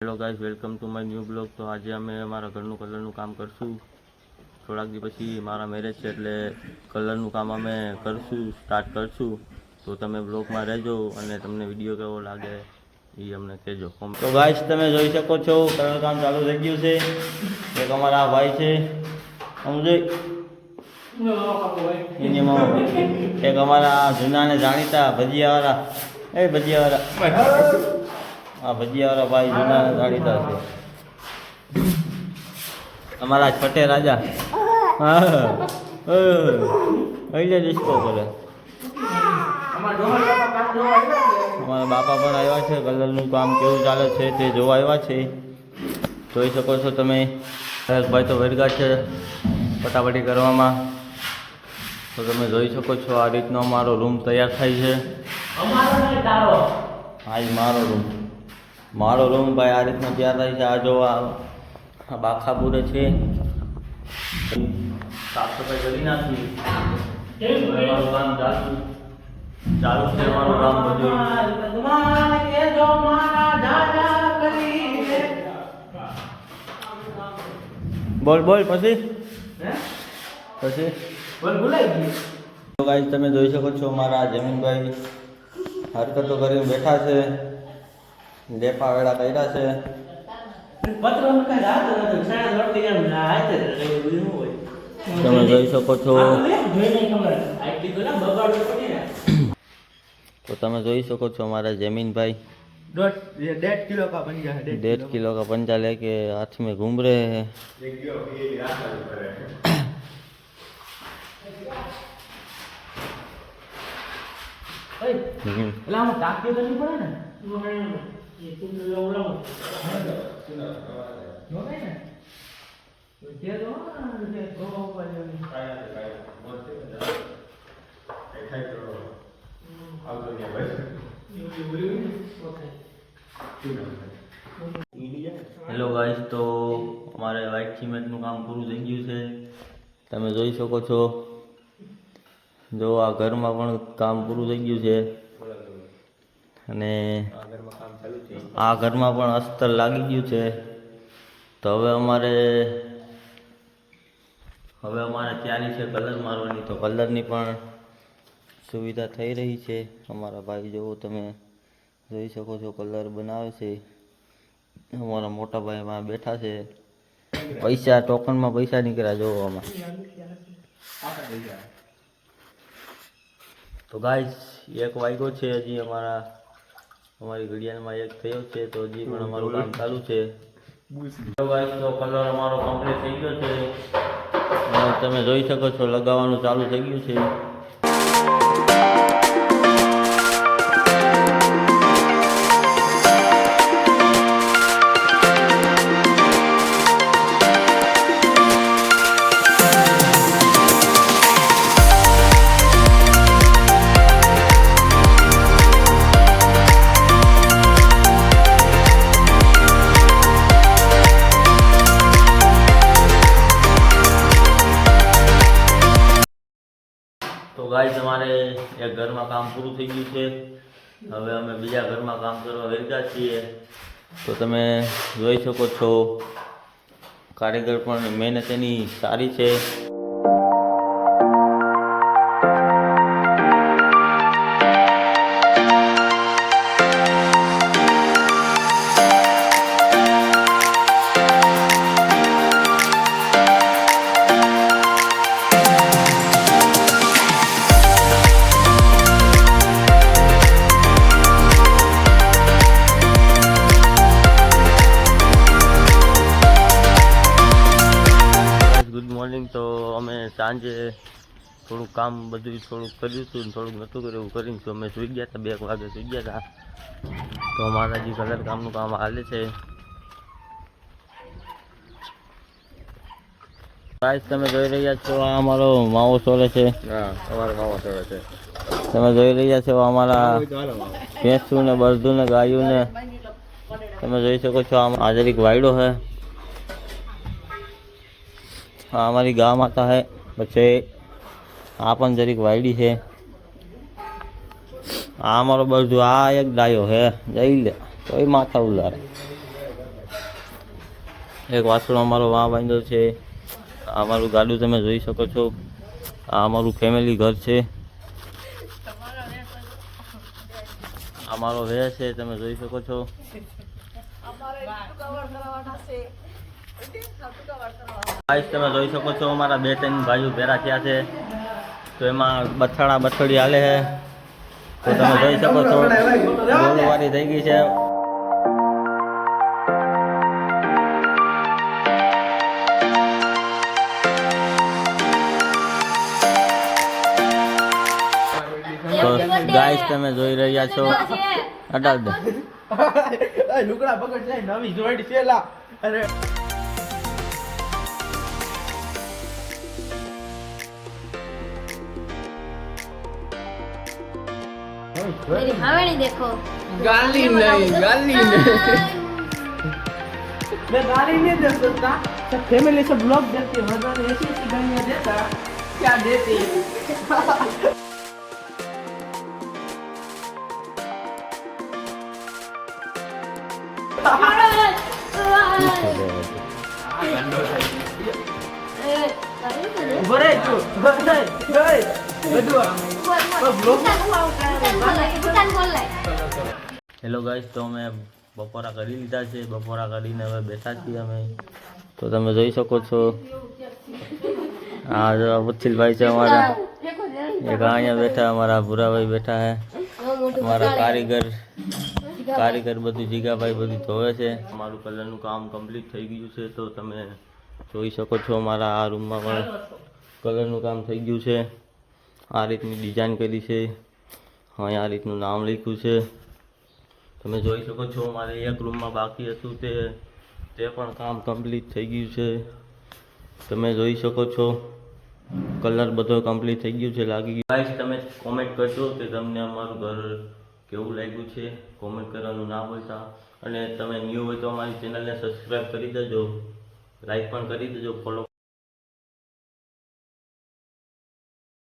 Hello guys, welcome to my new blog. તો આજે અમે અમારા ઘરનું કલરનું કામ કરશું. થોડાક દી પછી મારા મેરેજ છે એટલે કલરનું કામ અમે સ્ટાર્ટ કરશું. તો તમે બ્લોગમાં રહેજો અને તમને વિડીયો કેવો લાગે એ અમને કહેજો. તો ગાઈઝ, તમે જોઈ શકો છો કલર કામ ચાલુ થઈ ગયું છે. એક અમારા ભાઈ છે સમજે એની એક અમારા જૂના ને જાણીતા ભજીયાવાળા ભજીયાવાળા ભાઈ જૂના જાણીતા છે. અમારા છઠે રાજા ડિસ્કો કરે. અમારા બાપા પણ આવ્યા છે. કલરનું કામ કેવું ચાલે છે તે જોવા આવ્યા છે. જોઈ શકો છો તમે. ભાઈ તો વેરગા છે પટાપટી કરવામાં. તો તમે જોઈ શકો છો આ રીતનો અમારો રૂમ તૈયાર થાય છે. હા, મારો રૂમ ભાઈ આ રીતનો તૈયાર થાય છે. આ જો આ બાખા પૂરે છે. સાફ સફાઈ કરી નાખી. અમારું કામ ચાલુ છે. અમારું કામ બધું બોલ પછી તો ગાઈસ, તમે જોઈ શકો છો મારા જમીનભાઈ હરકતો કરીને બેઠા છે. લેપા વેળા કર્યા છે. તમે જોઈ શકો છો. તો તમે જોઈ શકો છો મારા जमीनभाई 1.5 किलो का पंजा है. 1.5 किलो का पंजा लेके हाथ में घूम रहे हैं. હેલો ગાઈસ, તો અમારે વ્હાઇટ સિમેન્ટનું કામ પૂરું થઈ ગયું છે. તમે જોઈ શકો છો. જો આ ઘરમાં પણ કામ પૂરું થઈ ગયું છે અને આ ઘરમાં પણ અસ્તર લાગી ગયું છે. તો હવે અમારે તૈયારી છે કલર મારવાની. તો કલરની પણ સુવિધા થઈ રહી છે. અમારા ભાઈ જો તમે જોઈ શકો છો કલર બનાવે છે. અમારા મોટા ભાઈ એમાં બેઠા છે. પૈસા ટોકનમાં પૈસા નીકળ્યા જોવામાં. તો ગાઈસ, 1 વાગ્યો છે. હજી અમારી ઘડિયાળમાં 1 થયો છે. તો હજી પણ અમારું કામ ચાલુ છે. તો ગાઈસ, તો કલર અમારો કમ્પ્લીટ થઈ ગયો છે. તમે જોઈ શકો છો લગાવવાનું ચાલુ થઈ ગયું છે. તો ગાઈસ, અમારે એક ઘરમાં કામ પૂરું થઈ ગયું છે. હવે અમે બીજા ઘરમાં કામ કરવા વેરગા છીએ. તો તમે જોઈ શકો છો કારીગર પણ મહેનત એની સારી છે. તો અમે સાંજે થોડુંક કામ બધું થોડુંક કર્યું હતું, થોડુંક નહોતું કર્યું એવું કરીને અમે સૂઈ ગયા હતા. 2 વાગે સૂઈ ગયા હતા. તો અમારા જે કલર કામનું કામ હાલે છે. ગાઈસ, તમે જોઈ રહ્યા છો આ અમારો માવો સોરે છે. તમે જોઈ રહ્યા છો અમારા ભેંસું ને બળદું ને ગાયું ને. તમે જોઈ શકો છો આ જરીક વાયડો છે. हाँ, हमारी गाय माता है. बच्चे आपन जरीक वायडी है. आ हमारो बस जो आ एक गायो है जई ले तो माथा उलारे એક વાસણો અમારો વાં બાંધ્યો છે. આ અમારું ગાડું તમે જોઈ શકો છો. આ અમારું ફેમિલી ઘર છે. અમારો વેહ છે તમે જોઈ શકો છો. ગાઈસ તમે જોઈ શકો છો અમારા 2-3 ભાઈઓ ભેરા થયા છે. તો એમાં બથાણા બથડી હાલે છે. તો તમે જોઈ શકો છો ગોળવારી થઈ ગઈ છે. તો ગાઈસ તમે જોઈ રહ્યા છો. હટાવ દે. લુગડા પકડ જાય નવી જોઈન્ટ છે લા. અરે मेरी हवेली देखो गाली नहीं मैं गाली नहीं दे सकता. सब फैमिली सब ब्लॉग देखते हैं. भगवान ऐसी ऐसी गालियां देता क्या देती. बरे तू बरे બધું હેલો ગાઈસ, તો અમે બપોરા કરી લીધા છે. બપોરા કરીને હવે બેઠા છીએ અમે. તો તમે જોઈ શકો છો આ જો વત્સિલભાઈ છે અમારા. એક અહીંયા બેઠા અમારા ભૂરાભાઈ બેઠા છે. અમારા કારીગર બધું જીગાભાઈ બધું ધોવે છે. અમારું કલરનું કામ કમ્પ્લીટ થઈ ગયું છે. તો તમે જોઈ શકો છો અમારા આ રૂમમાં પણ કલરનું કામ થઈ ગયું છે. આ રીતની ડિઝાઇન કરી છે. અહીંયા આ રીતનું નામ લખ્યું છે. તમે જોઈ શકો છો મારે એક રૂમમાં બાકી હતું તે પણ કામ કમ્પ્લીટ થઈ ગયું છે. તમે જોઈ શકો છો કલર બધો કમ્પ્લીટ થઈ ગયું છે, લાગી ગયું. ગાઈસ તમે કોમેન્ટ કરજો કે તમને અમારું ઘર કેવું લાગ્યું છે. કોમેન્ટ કરવાનું ના ભૂલતા. અને તમે ન્યૂ હોય તો અમારી ચેનલને સબસ્ક્રાઈબ કરી દેજો, લાઈક પણ કરી દેજો, ફોલો